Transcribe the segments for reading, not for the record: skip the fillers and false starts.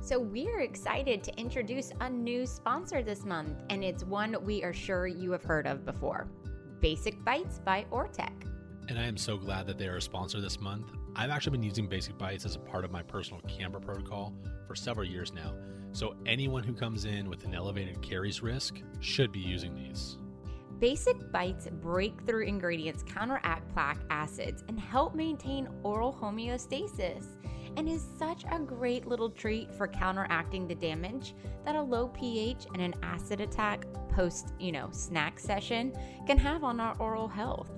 So we're excited to introduce a new sponsor this month, and it's one we are sure you have heard of before. Basic Bites by Ortec. And I am so glad that they are a sponsor this month. I've actually been using Basic Bites as a part of my personal camber protocol for several years now. So anyone who comes in with an elevated caries risk should be using these. Basic Bites breakthrough ingredients counteract plaque acids and help maintain oral homeostasis, and is such a great little treat for counteracting the damage that a low pH and an acid attack post, snack session can have on our oral health.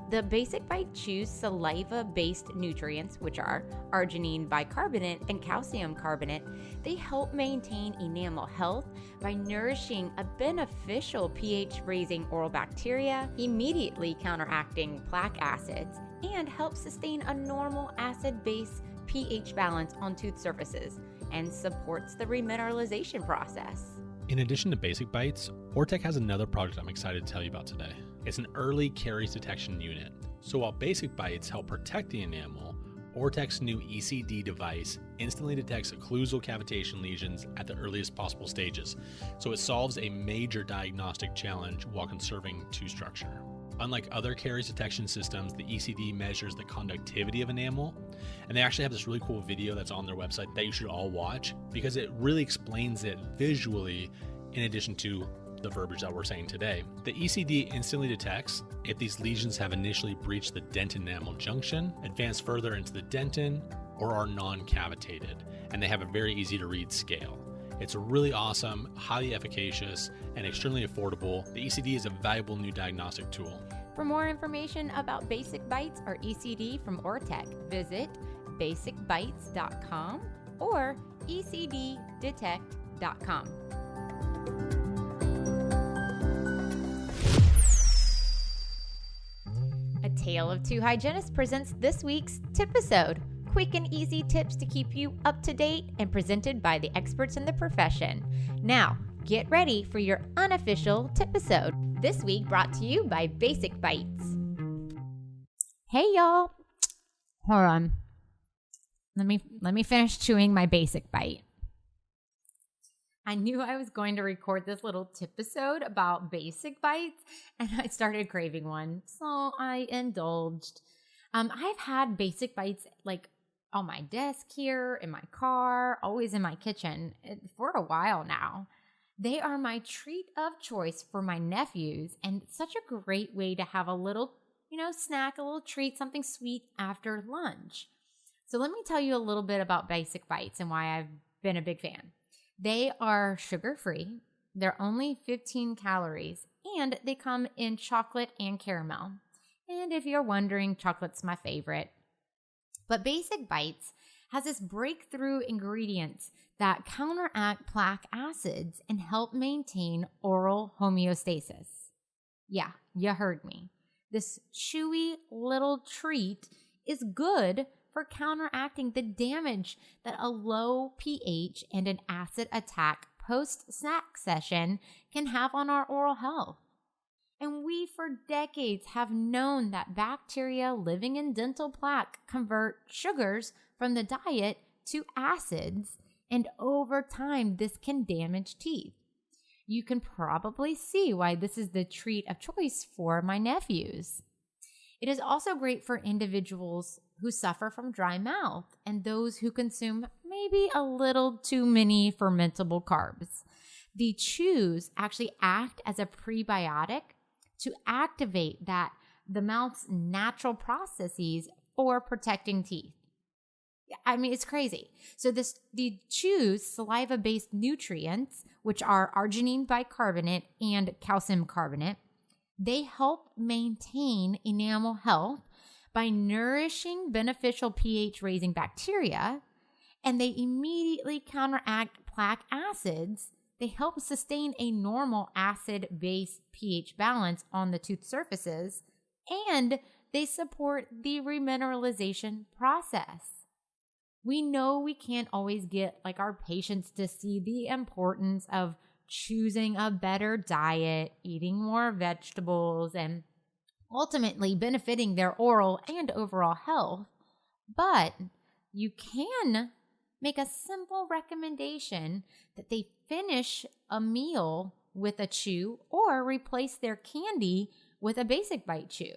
The Basic Bite chews saliva-based nutrients, which are arginine bicarbonate and calcium carbonate. They help maintain enamel health by nourishing a beneficial pH-raising oral bacteria, immediately counteracting plaque acids, and help sustain a normal acid-base pH balance on tooth surfaces, and supports the remineralization process. In addition to Basic Bites, Ortec has another product I'm excited to tell you about today. It's an early caries detection unit. So while Basic Bites help protect the enamel, Ortec's new ECD device instantly detects occlusal cavitation lesions at the earliest possible stages. So it solves a major diagnostic challenge while conserving tooth structure. Unlike other caries detection systems, the ECD measures the conductivity of enamel, and they actually have this really cool video that's on their website that you should all watch because it really explains it visually in addition to the verbiage that we're saying today. The ECD instantly detects if these lesions have initially breached the dentin-enamel junction, advanced further into the dentin, or are non-cavitated, and they have a very easy to read scale. It's really awesome, highly efficacious, and extremely affordable. The ECD is a valuable new diagnostic tool. For more information about Basic Bites or ECD from Ortec, visit basicbites.com or ecddetect.com. A Tale of Two Hygienists presents this week's TIPisode. Quick and easy tips to keep you up to date and presented by the experts in the profession. Now, get ready for your unofficial TIPisode. This week brought to you by Basic Bites. Hey y'all. Hold on. Let me finish chewing my Basic Bite. I knew I was going to record this little TIPisode about Basic Bites, and I started craving one, so I indulged. I've had Basic Bites on my desk here, in my car, always in my kitchen for a while now. They are my treat of choice for my nephews, and such a great way to have a little, snack, a little treat, something sweet after lunch. So let me tell you a little bit about Basic Bites and why I've been a big fan. They are sugar-free, they're only 15 calories, and they come in chocolate and caramel. And if you're wondering, chocolate's my favorite. But Basic Bites has this breakthrough ingredients that counteract plaque acids and help maintain oral homeostasis. Yeah, you heard me. This chewy little treat is good for counteracting the damage that a low pH and an acid attack post-snack session can have on our oral health. And we for decades have known that bacteria living in dental plaque convert sugars from the diet to acids, and over time this can damage teeth. You can probably see why this is the treat of choice for my nephews. It is also great for individuals who suffer from dry mouth and those who consume maybe a little too many fermentable carbs. The chews actually act as a prebiotic to activate the mouth's natural processes for protecting teeth. I mean, it's crazy. So the chews saliva-based nutrients, which are arginine bicarbonate and calcium carbonate, they help maintain enamel health by nourishing beneficial pH-raising bacteria, and they immediately counteract plaque acids. They help sustain a normal acid-base pH balance on the tooth surfaces, and they support the remineralization process. We know we can't always get our patients to see the importance of choosing a better diet, eating more vegetables, and ultimately benefiting their oral and overall health. But you can make a simple recommendation that they finish a meal with a chew or replace their candy with a Basic Bite chew.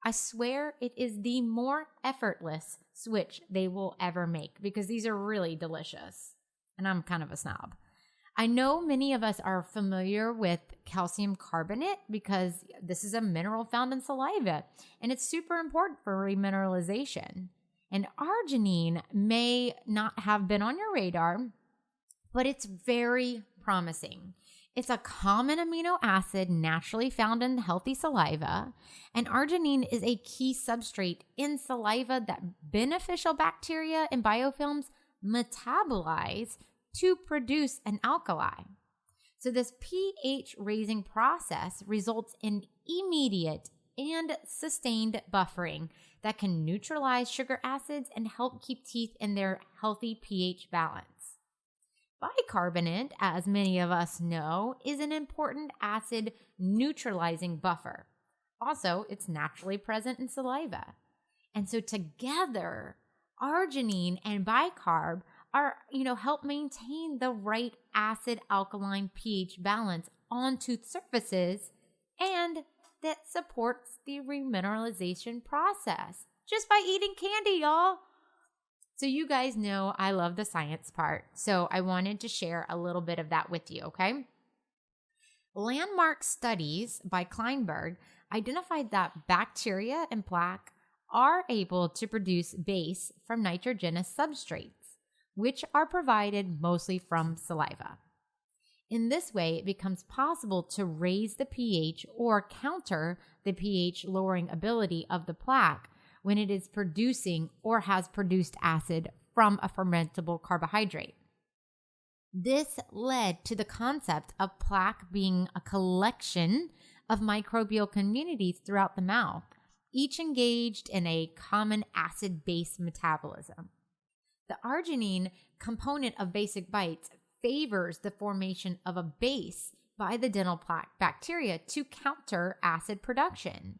I swear it is the more effortless switch they will ever make because these are really delicious. And I'm kind of a snob. I know many of us are familiar with calcium carbonate because this is a mineral found in saliva and it's super important for remineralization. And arginine may not have been on your radar, but it's very promising. It's a common amino acid naturally found in healthy saliva, and arginine is a key substrate in saliva that beneficial bacteria and biofilms metabolize to produce an alkali. So this pH raising process results in immediate and sustained buffering that can neutralize sugar acids and help keep teeth in their healthy pH balance. Bicarbonate, as many of us know, is an important acid neutralizing buffer. Also, it's naturally present in saliva. And so together, arginine and bicarb are, help maintain the right acid alkaline pH balance on tooth surfaces, and that supports the remineralization process just by eating candy, y'all. So you guys know I love the science part, so I wanted to share a little bit of that with you, okay? Landmark studies by Kleinberg identified that bacteria and plaque are able to produce base from nitrogenous substrates, which are provided mostly from saliva. In this way, it becomes possible to raise the pH or counter the pH lowering ability of the plaque when it is producing or has produced acid from a fermentable carbohydrate. This led to the concept of plaque being a collection of microbial communities throughout the mouth, each engaged in a common acid-base metabolism. The arginine component of Basic Bites favors the formation of a base by the dental plaque bacteria to counter acid production.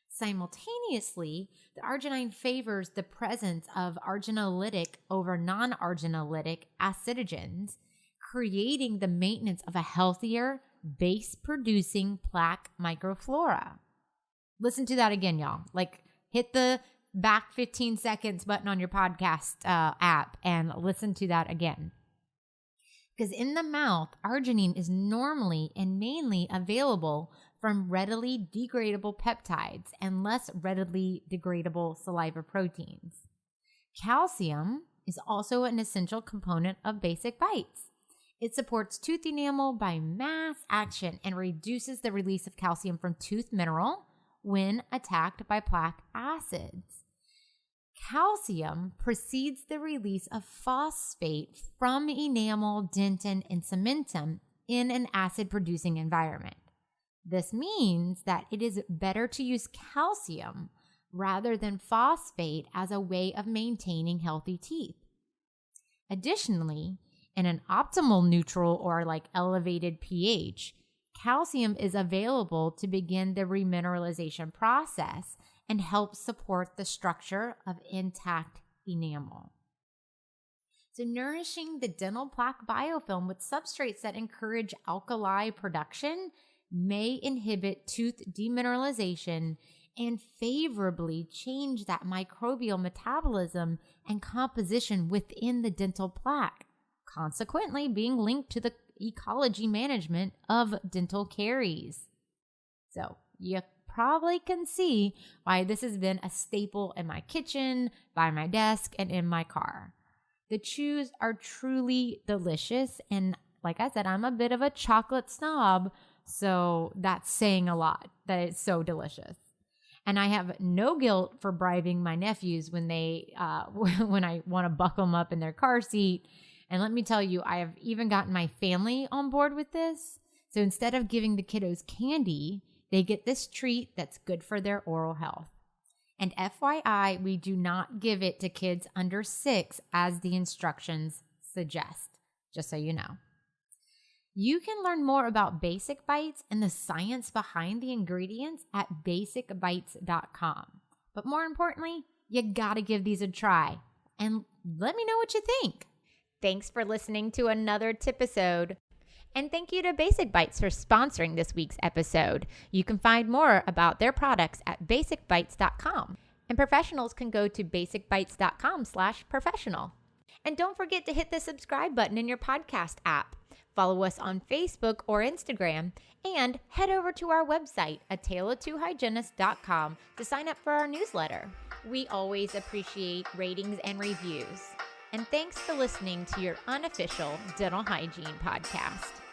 Simultaneously, the arginine favors the presence of arginolytic over non-arginolytic acidogens, creating the maintenance of a healthier, base-producing plaque microflora. Listen to that again, y'all. Hit the back 15 seconds button on your podcast app and listen to that again. Because in the mouth, arginine is normally and mainly available from readily degradable peptides and less readily degradable saliva proteins. Calcium is also an essential component of Basic Bites. It supports tooth enamel by mass action and reduces the release of calcium from tooth mineral when attacked by plaque acids. Calcium precedes the release of phosphate from enamel, dentin, and cementum in an acid-producing environment. This means that it is better to use calcium rather than phosphate as a way of maintaining healthy teeth. Additionally, in an optimal neutral or elevated pH, calcium is available to begin the remineralization process and help support the structure of intact enamel. So nourishing the dental plaque biofilm with substrates that encourage alkali production may inhibit tooth demineralization and favorably change that microbial metabolism and composition within the dental plaque, consequently being linked to the ecology management of dental caries. So you probably can see why this has been a staple in my kitchen, by my desk, and in my car. The chews are truly delicious, and like I said, I'm a bit of a chocolate snob, so that's saying a lot that it's so delicious. And I have no guilt for bribing my nephews when they when I want to buckle them up in their car seat. And let me tell you, I have even gotten my family on board with this. So instead of giving the kiddos candy, they get this treat that's good for their oral health. And FYI, we do not give it to kids under 6 as the instructions suggest, just so you know. You can learn more about Basic Bites and the science behind the ingredients at basicbites.com. But more importantly, you gotta give these a try and let me know what you think. Thanks for listening to another TIPisode. And thank you to Basic Bites for sponsoring this week's episode. You can find more about their products at basicbites.com. And professionals can go to basicbites.com/professional. And don't forget to hit the subscribe button in your podcast app. Follow us on Facebook or Instagram, and head over to our website, ataleoftwohygienists.com, to sign up for our newsletter. We always appreciate ratings and reviews. And thanks for listening to your unofficial dental hygiene podcast.